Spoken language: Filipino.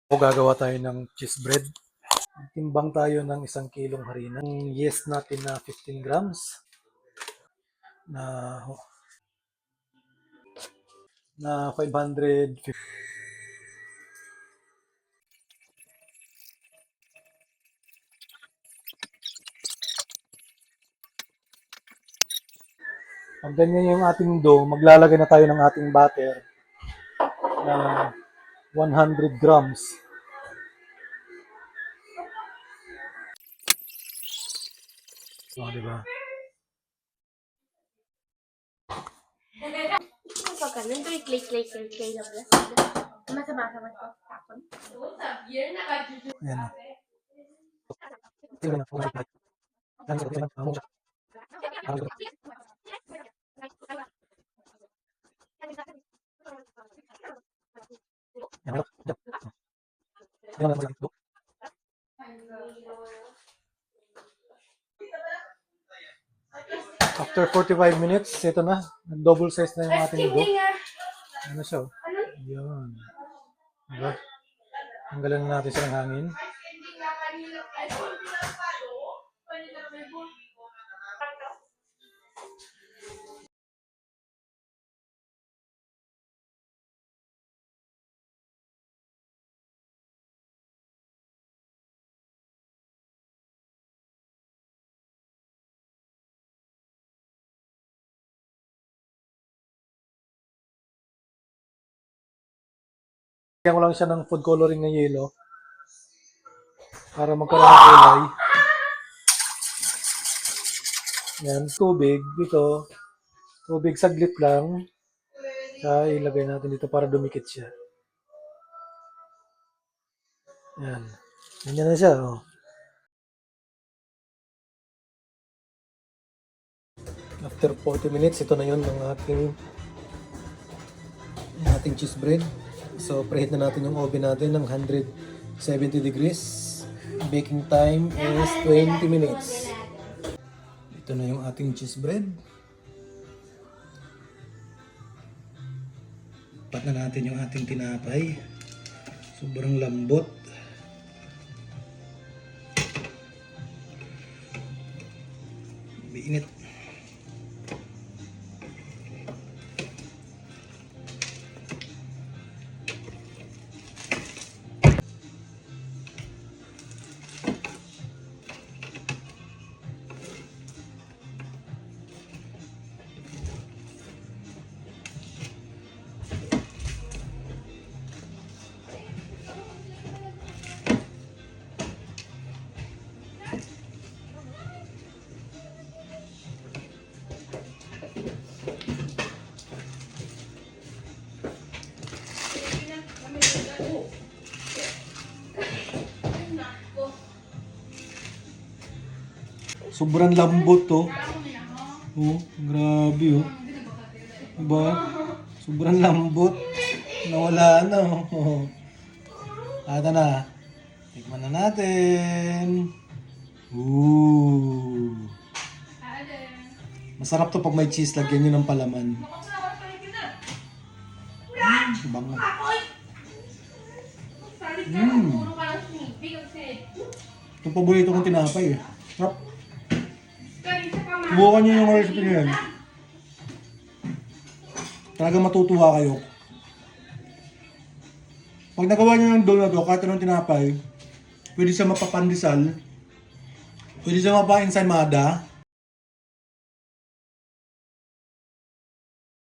O gagawa tayo ng cheese bread. Timbang tayo ng 1 kilong harina. Yung yes natin na 15 grams na 550. Pag ganyan yung ating dough, maglalagay na tayo ng ating butter na 100 grams. O, di ba? Ganun to i-clay lang yan. Masama-sama ito. Tapon. Ayan. After 45 minutes, ito na. Double size na yung ating dough. Ano siya? Yun. Diba? Tanggalan na natin siya ng hangin. Kaya ko lang siya ng food coloring na yellow para magkaroon ng kulay. Yan, tubig dito. Tubig saglit lang. Kaya ilagay natin dito para dumikit siya. Yan. Ganyan na siya. Oh. After 40 minutes, ito na yun ng ating cheese bread. So, preheat na natin yung oven natin ng 170 degrees. Baking time is 20 minutes. Ito na yung ating cheese bread. Pat na natin yung ating tinapay. Sobrang lambot. Mainit. Sobrang lambot to. Oh, grabe oh. Diba? Sobrang lambot. Nawala na. Oh. Ata na. Tikman na natin. Ooh. Masarap to pag may cheese. Lagyan nyo ng palaman. Bango. Itong paborito kong tinapay eh. Sarap. Subukan nyo yung recipe nyo yan. Talaga matutuwa kayo. Pag nagawa nyo yung dough na to, kahit anong tinapay, pwede siya mapapandesal, pwede siya mapa-ensaymada,